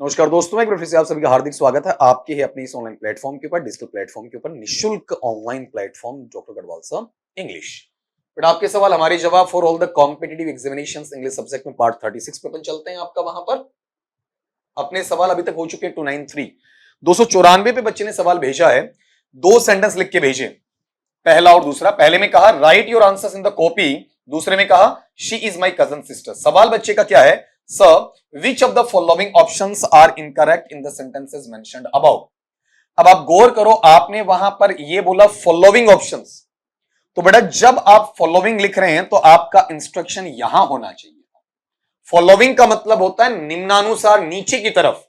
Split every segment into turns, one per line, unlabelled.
नमस्कार दोस्तों, एक बार फिर से आप सभी का हार्दिक स्वागत है आपके ही अपने इस ऑनलाइन प्लेटफॉर्म के ऊपर, डिजिटल प्लेटफॉर्म के ऊपर, निशुल्क online platform doctor Garhwal sir English. But आपके सवाल हमारे जवाब for all the competitive examinations English subject में पार्ट 36 पे अपन चलते हैं। आपका वहां पर अपने सवाल अभी तक हो चुके हैं 293 294 पे बच्चे ने सवाल भेजा है। दो सेंटेंस लिख के भेजे, पहला और दूसरा। पहले में कहा write your answers in the copy, दूसरे में कहा she is my cousin sister. सवाल बच्चे का क्या है? Sir which of the following options are incorrect in the sentences mentioned above. अब आप गौर करो, आपने वहां पर ये बोला फॉलोइंग ऑप्शंस, तो बेटा जब आप फॉलोइंग लिख रहे हैं तो आपका इंस्ट्रक्शन यहां होना चाहिए। फॉलोइंग का मतलब होता है निम्नानुसार, नीचे की तरफ।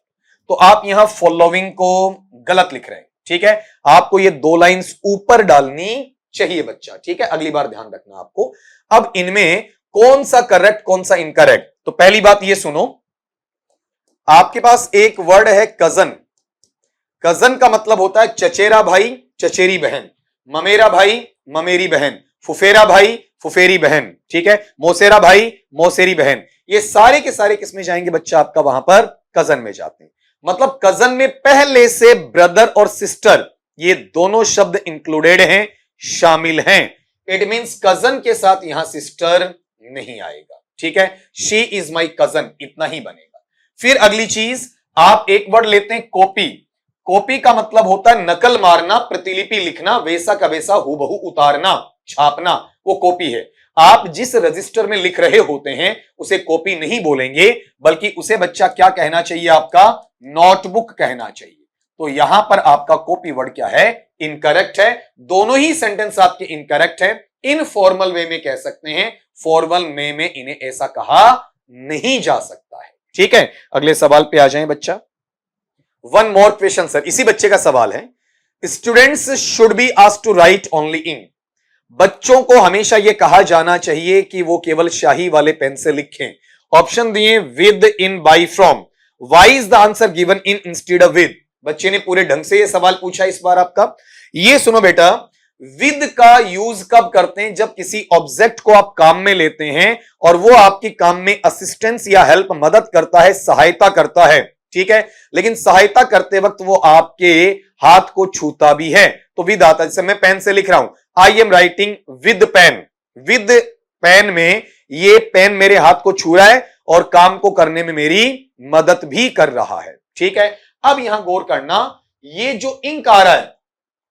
तो आप यहां फॉलोइंग को गलत लिख रहे हैं, ठीक है। आपको ये दो लाइंस ऊपर डालनी चाहिए बच्चा, ठीक है। अगली बार ध्यान रखना आपको। अब इनमें कौन सा करेक्ट कौन सा इनकरेक्ट, तो पहली बात ये सुनो, आपके पास एक वर्ड है कजन। कजन का मतलब होता है चचेरा भाई चचेरी बहन, ममेरा भाई ममेरी बहन, फुफेरा भाई फुफेरी बहन, ठीक है। मौसेरा भाई मौसेरी बहन। ये सारे के सारे किसमें जाएंगे बच्चा? आपका वहां पर कजन में जाते हैं। मतलब कजन में पहले से ब्रदर और सिस्टर ये दोनों शब्द इंक्लूडेड हैं, शामिल हैं। इट मींस कजन के साथ यहां सिस्टर नहीं आएगा, ठीक है। शी इज माई कजन, इतना ही बनेगा। फिर अगली चीज, आप एक वर्ड लेते हैं कॉपी। कॉपी का मतलब होता है नकल मारना, प्रतिलिपि लिखना, वैसा का वैसा हूबहू उतारना, छापना, वो कॉपी है। आप जिस रजिस्टर में लिख रहे होते हैं उसे कॉपी नहीं बोलेंगे, बल्कि उसे बच्चा क्या कहना चाहिए? आपका नोटबुक कहना चाहिए। तो यहां पर आपका कॉपी वर्ड क्या है? इनकरेक्ट है। दोनों ही सेंटेंस आपके इनकरेक्ट है। इनफॉर्मल वे में कह सकते हैं, फॉर्मल वे में इन्हें ऐसा कहा नहीं जा सकता है, ठीक है। अगले सवाल पे आ जाएं बच्चा। वन मोर क्वेश्चन सर, इसी बच्चे का सवाल है। Students should be asked to write only in. बच्चों को हमेशा यह कहा जाना चाहिए कि वो केवल शाही वाले पेन से लिखें। ऑप्शन दिए with, in, by, from. Why is the answer given in instead of with? बच्चे ने पूरे ढंग से यह सवाल पूछा इस बार आपका। ये सुनो बेटा, विद का यूज कब करते हैं? जब किसी ऑब्जेक्ट को आप काम में लेते हैं और वो आपकी काम में असिस्टेंस या हेल्प, मदद करता है, सहायता करता है, ठीक है। लेकिन सहायता करते वक्त वो आपके हाथ को छूता भी है, तो विद आता है। जैसे मैं पेन से लिख रहा हूं, I am writing with pen. With pen में ये पेन मेरे हाथ को छू रहा है और काम को करने में मेरी मदद भी कर रहा है, ठीक है। अब यहां गौर करना, ये जो इंक आ रहा है,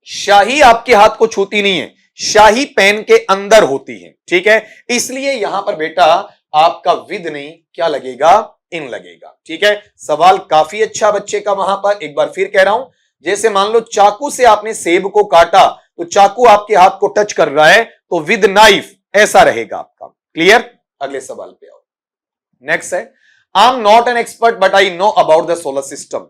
शाही आपके हाथ को छूती नहीं है, शाही पेन के अंदर होती है, ठीक है। इसलिए यहां पर बेटा आपका विद नहीं, क्या लगेगा? इन लगेगा, ठीक है। सवाल काफी अच्छा बच्चे का वहां पर। एक बार फिर कह रहा हूं, जैसे मान लो चाकू से आपने सेब को काटा, तो चाकू आपके हाथ को टच कर रहा है, तो विद नाइफ ऐसा रहेगा आपका। क्लियर? अगले सवाल पे आओ। नेक्स्ट है, I am not an expert but I know about the solar system.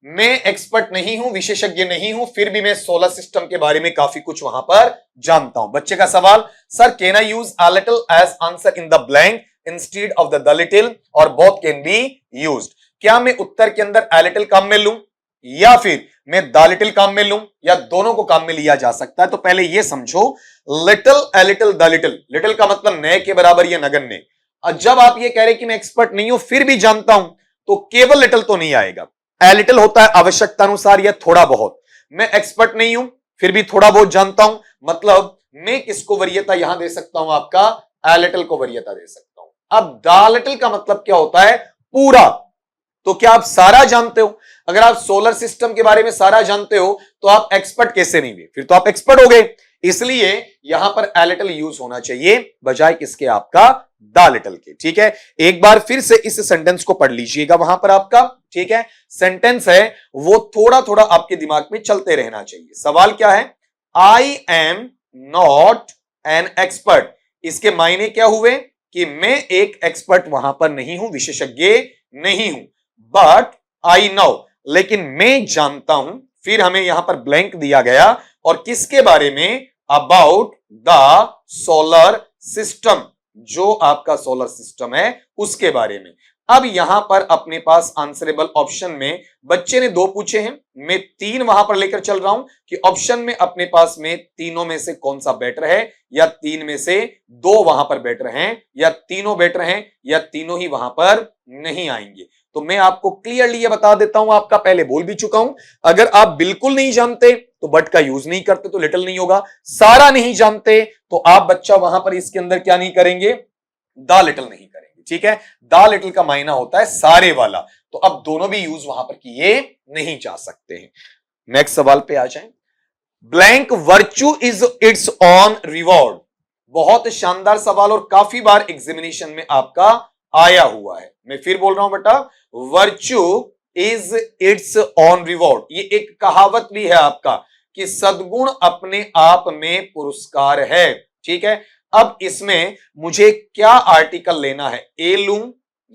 मैं एक्सपर्ट नहीं हूं, विशेषज्ञ नहीं हूं, फिर भी मैं सोलर सिस्टम के बारे में काफी कुछ वहां पर जानता हूं। बच्चे का सवाल, sir can I use a little as answer in the blank instead of the little और बोथ कैन बी यूज्ड? क्या मैं उत्तर के अंदर a little काम में लूं या फिर मैं द लिटिल काम में लूं, या दोनों को काम में लिया जा सकता है? तो पहले यह समझो, little, a little, the little. Little का मतलब नए के बराबर या नगण्य। और जब आप ये कह रहे कि मैं एक्सपर्ट नहीं हूं फिर भी जानता हूं, तो केवल लिटिल तो नहीं आएगा। ए लिटिल होता है आवश्यकता अनुसार या थोड़ा बहुत। मैं एक्सपर्ट नहीं हूं फिर भी थोड़ा बहुत जानता हूं, मतलब मैं किसको वरीयता यहां दे सकता हूं? आपका ए लिटिल को वरीयता दे सकता हूं। अब द लिटिल का मतलब क्या होता है? पूरा। तो क्या आप सारा जानते हो? अगर आप सोलर सिस्टम के बारे में सारा जानते हो तो आप एक्सपर्ट कैसे नहीं हुए? फिर तो आप एक्सपर्ट हो गए। इसलिए यहां पर ए लिटिल यूज होना चाहिए बजाय किसके? आपका द लिटिल के, ठीक है। एक बार फिर से इस सेंटेंस को पढ़ लीजिएगा वहां पर आपका, ठीक है। सेंटेंस है वो थोड़ा थोड़ा आपके दिमाग में चलते रहना चाहिए। सवाल क्या है? I am not an expert. इसके मायने क्या हुए कि मैं एक एक्सपर्ट वहां पर नहीं हूं, विशेषज्ञ नहीं हूं। बट आई नो, लेकिन मैं जानता हूं। फिर हमें यहां पर ब्लैंक दिया गया और किसके बारे में? अबाउट द सोलर सिस्टम, जो आपका सोलर सिस्टम है उसके बारे में। अब यहां पर अपने पास आंसरेबल ऑप्शन में बच्चे ने दो पूछे हैं, मैं तीन वहां पर लेकर चल रहा हूं कि ऑप्शन में अपने पास में तीनों में से कौन सा बेटर है, या तीन में से दो वहां पर बेटर हैं, या तीनों बेटर हैं, या तीनों ही वहां पर नहीं आएंगे। तो मैं आपको क्लियरली ये बता देता हूं, आपका पहले बोल भी चुका हूं, अगर आप बिल्कुल नहीं जानते तो बट का यूज नहीं करते तो लिटिल नहीं होगा, सारा नहीं जानते तो आप बच्चा वहां पर इसके अंदर क्या नहीं करेंगे, द लिटिल नहीं करेंगे। ठीक है, द लिटिल का मायना होता है सारे वाला, तो अब दोनों भी यूज वहां पर किए नहीं जा सकते हैं। नेक्स्ट सवाल पे आ जाएं। Blank virtue is it's on reward. बहुत शानदार सवाल और काफी बार एग्जामिनेशन में आपका आया हुआ है। मैं फिर बोल रहा हूं बेटा, virtue is it's on reward, ये एक कहावत भी है आपका कि सद्गुण अपने आप में पुरस्कार है। ठीक है, अब इसमें मुझे क्या आर्टिकल लेना है, ए लूं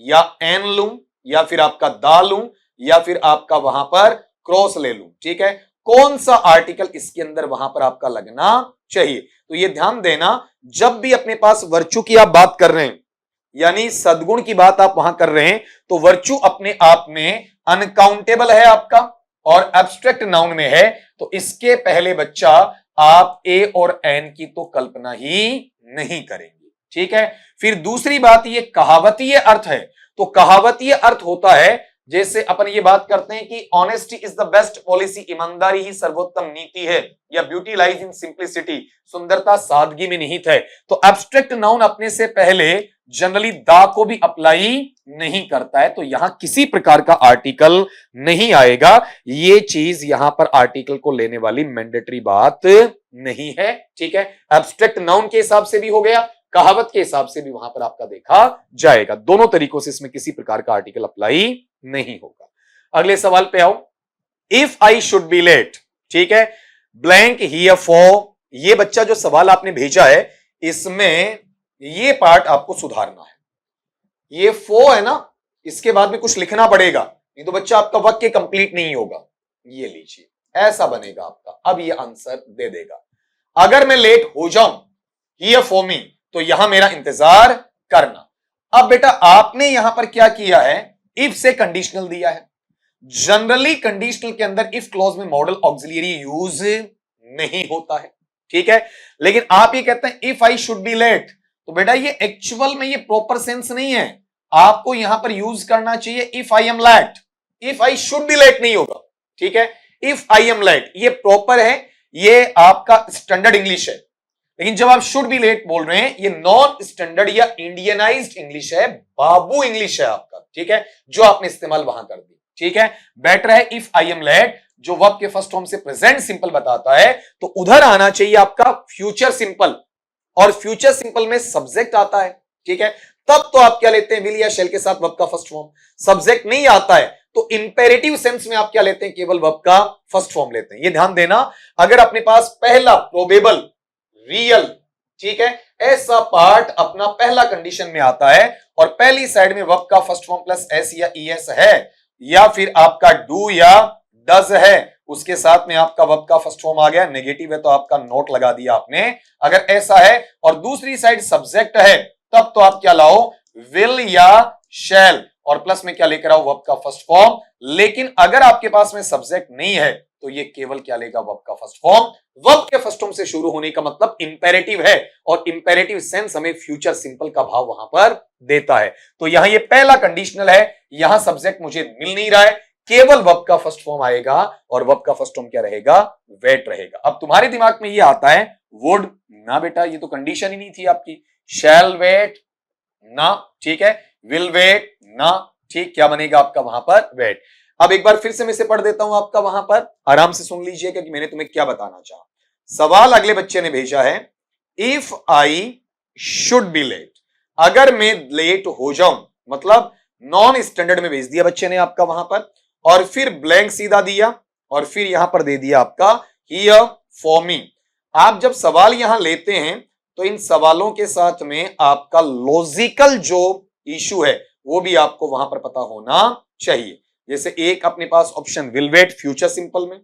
या एन लूं या फिर आपका दा लूं या फिर आपका वहां पर क्रॉस ले लूं। ठीक है, कौन सा आर्टिकल इसके अंदर वहां पर आपका लगना चाहिए, तो ये ध्यान देना, जब भी अपने पास वर्च्यू की आप बात कर रहे हैं यानी सद्गुण की बात आप वहां कर रहे हैं, तो वर्च्यू अपने आप में अनकाउंटेबल है आपका और एब्स्ट्रैक्ट नाउन में है, तो इसके पहले बच्चा आप ए और एन की तो कल्पना ही नहीं करेंगे। ठीक है, फिर दूसरी बात, ये कहावतीय अर्थ है, तो कहावतीय अर्थ होता है जैसे अपन ये बात करते हैं कि honesty is the best policy, ईमानदारी ही सर्वोत्तम नीति है, या ब्यूटी लाइज इन सिंप्लिसिटी, सुंदरता सादगी में निहित है। तो एब्स्ट्रैक्ट नाउन अपने से पहले जनरली दा को भी अप्लाई नहीं करता है, तो यहां किसी प्रकार का आर्टिकल नहीं आएगा। ये चीज यहां पर आर्टिकल को लेने वाली मैंडेटरी बात नहीं है। ठीक है, एब्स्ट्रैक्ट नाउन के हिसाब से भी हो गया, कहावत के हिसाब से भी वहां पर आपका देखा जाएगा, दोनों तरीकों से इसमें किसी प्रकार का आर्टिकल अप्लाई नहीं होगा। अगले सवाल पे आओ, if I should be late. ठीक है, ब्लैंक हियर फॉर, ये बच्चा जो सवाल आपने भेजा है इसमें ये पार्ट आपको सुधारना है, ये फो है ना, इसके बाद में कुछ लिखना पड़ेगा, नहीं तो बच्चा आपका वाक्य कंप्लीट नहीं होगा। ये लीजिए, ऐसा बनेगा आपका, अब ये आंसर दे देगा। अगर मैं लेट हो जाऊं हियर फॉर मी, तो यहां मेरा इंतजार करना। अब बेटा आपने यहां पर क्या किया है, इफ से कंडीशनल दिया है। जनरली कंडीशनल के अंदर इफ क्लॉज में मॉडल ऑक्सिलियरी यूज नहीं होता है। ठीक है, लेकिन आप ये कहते हैं if I should be late, तो बेटा ये एक्चुअल में ये प्रॉपर सेंस नहीं है, आपको यहां पर यूज करना चाहिए if I am late, if I should be late नहीं होगा। ठीक है, इफ आई एम लेट ये प्रॉपर है, ये आपका स्टैंडर्ड इंग्लिश है, लेकिन जब आप शुड बी लेट बोल रहे हैं ये नॉन स्टैंडर्ड या इंडियनाइज्ड इंग्लिश है, बाबू इंग्लिश है आपका। ठीक है, जो आपने इस्तेमाल वहां कर दी। ठीक है, बेटर है इफ आई एम लेट, जो वर्ब के फर्स्ट फॉर्म से प्रेजेंट सिंपल बताता है, तो उधर आना चाहिए आपका फ्यूचर सिंपल, और फ्यूचर सिंपल में सब्जेक्ट आता है। ठीक है, तब तो आप क्या लेते हैं, विल या शेल के साथ वर्ब का फर्स्ट फॉर्म। सब्जेक्ट नहीं आता है तो इंपेरेटिव सेंस में आप क्या लेते हैं, केवल वर्ब का फर्स्ट फॉर्म लेते हैं। ये ध्यान देना, अगर अपने पास पहला प्रोबेबल, रियल, ठीक है, ऐसा पार्ट अपना पहला कंडीशन में आता है और पहली साइड में वर्ब का फर्स्ट फॉर्म प्लस एस या ईएस है, या फिर आपका डू या डज है, उसके साथ में आपका वर्ब का फर्स्ट फॉर्म आ गया, नेगेटिव है तो आपका नोट लगा दिया आपने। अगर ऐसा है और दूसरी साइड सब्जेक्ट है, तब तो आप क्या लाओ, विल या शैल, और प्लस में क्या लेकर आओ, वर्ब का फर्स्ट फॉर्म। लेकिन अगर आपके पास में सब्जेक्ट नहीं है तो ये केवल क्या लेगा, वर्ब का फर्स्ट फॉर्म। वर्ब के फर्स्ट फॉर्म से शुरू होने का मतलब इंपेरेटिव है, और इंपेरेटिव सेंस हमें फ्यूचर सिंपल का भाव वहां पर देता है। तो यहां ये पहला कंडीशनल है, यहां सब्जेक्ट मुझे मिल नहीं रहा है, केवल वर्ब का फर्स्ट फॉर्म आएगा, और वर्ब का फर्स्ट फॉर्म क्या रहेगा, वेट रहेगा। अब तुम्हारे दिमाग में ये आता है वुड ना, बेटा ये तो कंडीशन ही नहीं थी आपकी। शैल वेट ना, ठीक है, विल वेट ना, ठीक, क्या बनेगा आपका वहां पर, वेट। अब एक बार फिर से मैं इसे पढ़ देता हूं आपका, वहां पर आराम से सुन लीजिएगा कि मैंने तुम्हें क्या बताना चाहा। सवाल अगले बच्चे ने भेजा है, if I should be late, अगर मैं लेट हो जाऊं, मतलब नॉन स्टैंडर्ड में भेज दिया बच्चे ने आपका वहां पर, और फिर ब्लैंक सीधा दिया, और फिर यहां पर दे दिया आपका हियर फॉर मी। आप जब सवाल यहां लेते हैं तो इन सवालों के साथ में आपका लॉजिकल जो इशू है वो भी आपको वहां पर पता होना चाहिए। जैसे एक अपने पास option will wait future simple में,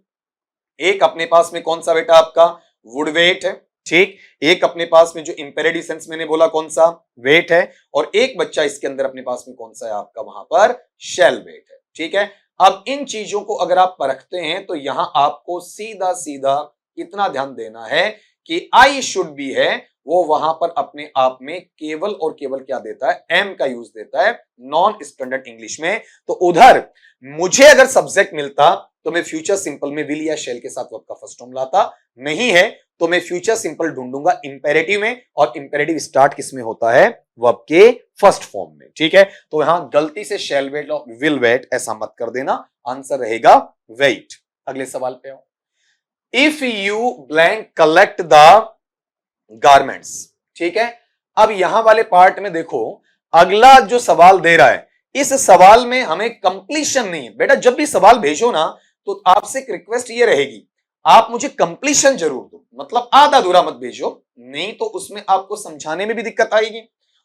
एक अपने पास में कौन सा बेटा आपका वुड वेट है, ठीक, एक अपने पास में जो इंपेरेटिव सेंस मैंने बोला कौन सा, वेट है, और एक बच्चा इसके अंदर अपने पास में कौन सा है आपका वहां पर शैल वेट है। ठीक है, अब इन चीजों को अगर आप परखते हैं तो यहां आपको सीधा सीधा इतना ध्यान देना है कि आई शुड बी है, वो वहां पर अपने आप में केवल और केवल क्या देता है, एम का यूज देता है नॉन स्टैंडर्ड इंग्लिश में। तो उधर मुझे अगर सब्जेक्ट मिलता तो मैं फ्यूचर सिंपल में विल या शेल के साथ वर्ब का फर्स्ट फॉर्म लाता, नहीं है तो मैं फ्यूचर सिंपल ढूंढूंगा इंपेरेटिव में, और इंपेरेटिव स्टार्ट किस में होता है, वर्ब के फर्स्ट फॉर्म में। ठीक है, तो यहां गलती से शेल वेट और विल वेट ऐसा मत कर देना, आंसर रहेगा वेट। अगले सवाल पे आओ। If you blank collect the garments, ठीक है। अब यहां वाले पार्ट में देखो, अगला जो सवाल दे रहा है, इस सवाल में हमें कंप्लीशन नहीं है बेटा। जब भी सवाल भेजो ना तो आपसे एक रिक्वेस्ट ये रहेगी, आप मुझे कंप्लीशन जरूर दो, मतलब आधा अधूरा मत भेजो, नहीं तो उसमें आपको समझाने में भी दिक्कत आएगी।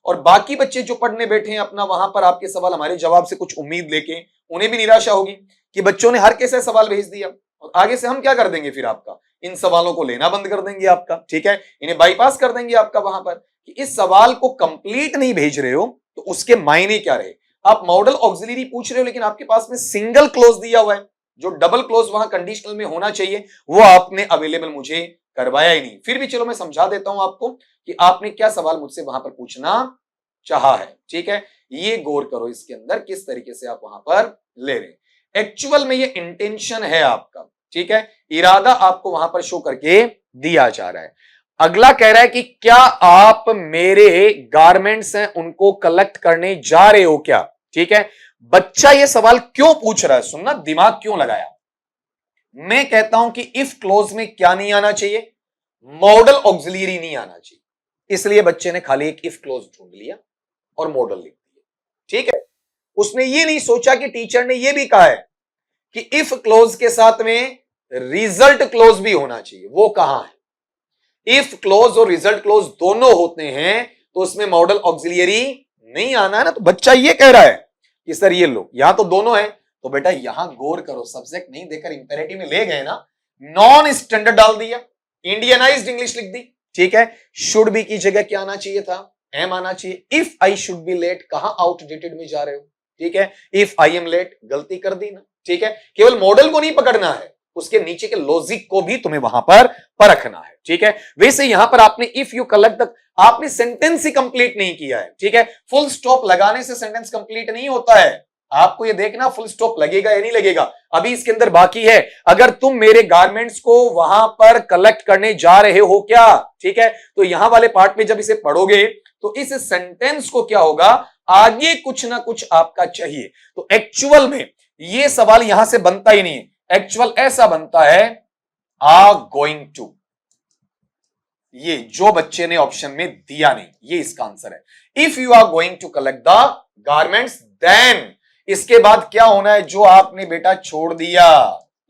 और बाकी बच्चे जो पढ़ने बैठे हैं अपना, वहां पर आपके सवाल हमारे जवाब से कुछ उम्मीद लेके, उन्हें भी निराशा होगी कि बच्चों ने हर कैसे सवाल भेज दिया, और आगे से हम क्या कर देंगे, फिर आपका इन सवालों को लेना बंद कर देंगे आपका। ठीक है, इन्हें बाईपास कर देंगे आपका वहां पर, कि इस सवाल को कंप्लीट नहीं भेज रहे हो तो उसके मायने क्या रहे। आप मॉडल ऑक्सिलरी पूछ रहे हो लेकिन आपके पास में सिंगल क्लोज दिया हुआ है, जो डबल क्लोज वहां कंडीशनल में होना चाहिए वो आपने अवेलेबल मुझे करवाया ही नहीं। फिर भी चलो मैं समझा देता हूं आपको कि आपने क्या सवाल मुझसे वहां पर पूछना चाहा है। ठीक है, ये गौर करो इसके अंदर किस तरीके से आप वहां पर ले रहे हैं। एक्चुअल में ये इंटेंशन है आपका, ठीक है, इरादा आपको वहां पर शो करके दिया जा रहा है। अगला कह रहा है कि क्या आप मेरे गारमेंट्स हैं उनको कलेक्ट करने जा रहे हो क्या। ठीक है, बच्चा ये सवाल क्यों पूछ रहा है, सुनना, दिमाग क्यों लगाया। मैं कहता हूं कि इफ क्लोज में क्या नहीं आना चाहिए, मॉडल ऑक्सिलरी नहीं आना चाहिए, इसलिए बच्चे ने खाली एक इफ क्लोज ढूंढ लिया और मॉडल लिख दिया। ठीक है, उसने ये नहीं सोचा कि टीचर ने ये भी कहा है कि इफ क्लोज के साथ में रिजल्ट क्लोज भी होना चाहिए, वो कहां है। इफ क्लोज और रिजल्ट क्लोज दोनों होते हैं तो उसमें मॉडल ऑक्सिलरी नहीं आना है ना। तो बच्चा ये कह रहा है कि सर ये लो, यहां तो दोनों है, तो बेटा यहां गौर करो, सब्जेक्ट नहीं देकर इंपेरेटिव में ले गए ना, नॉन स्टैंडर्ड डाल दिया, इंडियनाइज्ड इंग्लिश लिख दी। ठीक है, शुड बी की जगह क्या आना चाहिए था, एम आना चाहिए। If I should be late, कहां आउटडेटेड में जा रहे हो। ठीक है, इफ आई एम लेट, गलती कर दी ना। ठीक है, केवल मॉडल को नहीं पकड़ना है, उसके नीचे के लॉजिक को भी तुम्हें वहां पर परखना है। ठीक है, वैसे यहां पर आपने इफ यू कलेक्ट द, आपने सेंटेंस ही कंप्लीट नहीं किया है। ठीक है, फुल स्टॉप लगाने से सेंटेंस कंप्लीट नहीं होता है, आपको ये देखना फुल स्टॉप लगेगा या नहीं लगेगा, अभी इसके अंदर बाकी है। अगर तुम मेरे गारमेंट्स को वहां पर कलेक्ट करने जा रहे हो क्या, ठीक है, तो यहां वाले पार्ट में जब इसे पढ़ोगे तो इस सेंटेंस को क्या होगा, आगे कुछ ना कुछ आपका चाहिए। तो एक्चुअल में ये सवाल यहां से बनता ही नहीं है, एक्चुअल ऐसा बनता है आर गोइंग टू, ये जो बच्चे ने ऑप्शन में दिया नहीं, ये इसका आंसर है। If you are going to collect the garments then, इसके बाद क्या होना है, जो आपने बेटा छोड़ दिया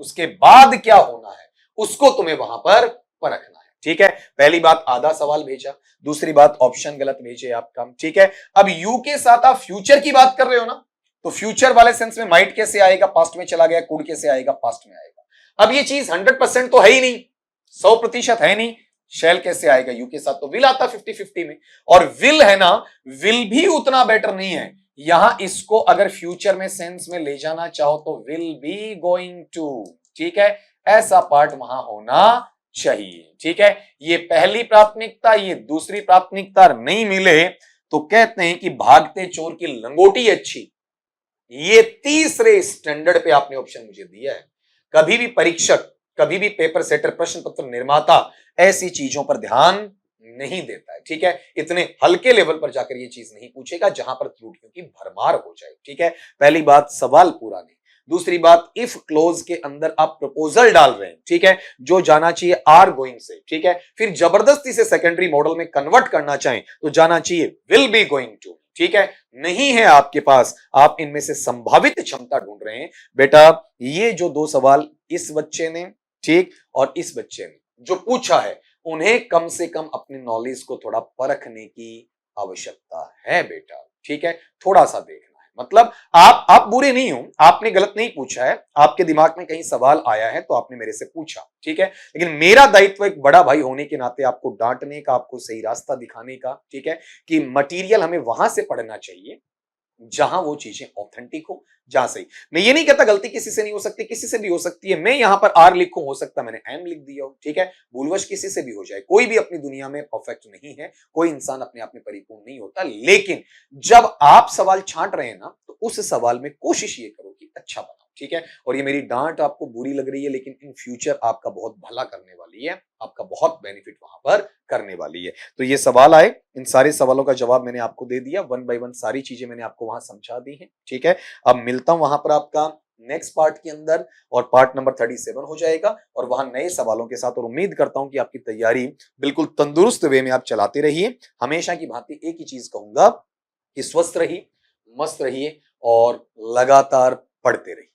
उसके बाद क्या होना है उसको तुम्हें वहां पर परखना है। ठीक है, पहली बात आधा सवाल भेजा, दूसरी बात ऑप्शन गलत भेजे आपका। ठीक है, अब यू के साथ आप फ्यूचर की बात कर रहे हो ना, तो फ्यूचर वाले सेंस में माइट कैसे आएगा, पास्ट में चला गया, कुड कैसे आएगा, पास्ट में आएगा। अब ये चीज 100% तो है ही नहीं, 100% है नहीं, शेल कैसे आएगा, यू के साथ तो विल आता 50-50 में, और विल है ना, विल भी उतना बेटर नहीं है। यहां इसको अगर फ्यूचर में सेंस में ले जाना चाहो तो विल बी गोइंग टू, ठीक है, ऐसा पार्ट वहां होना चाहिए। ठीक है, ये पहली प्राथमिकता, ये दूसरी प्राथमिकता नहीं मिले तो कहते हैं कि भागते चोर की लंगोटी अच्छी। ये तीसरे स्टैंडर्ड पे आपने ऑप्शन मुझे दिया है। कभी भी परीक्षक, कभी भी पेपर सेटर, प्रश्न पत्र निर्माता ऐसी चीजों पर ध्यान नहीं देता है। ठीक है, इतने हल्के लेवल पर जाकर ये चीज नहीं पूछेगा जहां पर त्रुटियों की भरमार हो जाए। ठीक है, पहली बात सवाल पूरा नहीं, दूसरी बात इफ क्लोज के अंदर आप प्रपोजल डाल रहे हैं, ठीक है, जो जाना चाहिए आर गोइंग से। ठीक है, फिर जबरदस्ती से सेकेंडरी मॉडल में कन्वर्ट करना चाहें तो जाना चाहिए विल बी गोइंग टू। ठीक है, नहीं है आपके पास, आप इनमें से संभावित क्षमता ढूंढ रहे हैं। बेटा ये जो दो सवाल इस बच्चे ने, ठीक, और इस बच्चे ने जो पूछा है, उन्हें कम से कम अपनी नॉलेज को थोड़ा परखने की आवश्यकता है बेटा। ठीक है, थोड़ा सा देखना है, मतलब आप बुरे नहीं हो, आपने गलत नहीं पूछा है, आपके दिमाग में कहीं सवाल आया है तो आपने मेरे से पूछा। ठीक है, लेकिन मेरा दायित्व एक बड़ा भाई होने के नाते आपको डांटने का, आपको सही रास्ता दिखाने का, ठीक है, कि मटेरियल हमें वहां से पढ़ना चाहिए जहां वो चीजें ऑथेंटिक हो, जहां सही। मैं ये नहीं कहता गलती किसी से नहीं हो सकती, किसी से भी हो सकती है। मैं यहां पर आर लिखूं, हो सकता मैंने एम लिख दिया हो, ठीक है। भूलवश किसी से भी हो जाए, कोई भी अपनी दुनिया में परफेक्ट नहीं है, कोई इंसान अपने आप में परिपूर्ण नहीं होता। लेकिन जब आप सवाल छांट रहे हैं ना, तो उस सवाल में कोशिश ये करो कि अच्छा बनाओ, ठीक है। और ये मेरी डांट आपको बुरी लग रही है, लेकिन इन फ्यूचर आपका बहुत भला करने वाली है, आपका बहुत बेनिफिट वहां पर करने वाली है। तो ये सवाल आए, इन सारे सवालों का जवाब मैंने आपको दे दिया, वन बाय वन सारी चीजें मैंने आपको वहां समझा दी हैं, ठीक है। अब मिलता हूं वहां पर आपका नेक्स्ट पार्ट के अंदर, और पार्ट नंबर 37 हो जाएगा, और वहां नए सवालों के साथ। और उम्मीद करता हूं कि आपकी तैयारी बिल्कुल तंदुरुस्त वे में आप चलाते रहिए। हमेशा की भांति एक ही चीज कहूंगा कि स्वस्थ रहिए, मस्त रहिए और लगातार पढ़ते रहिए।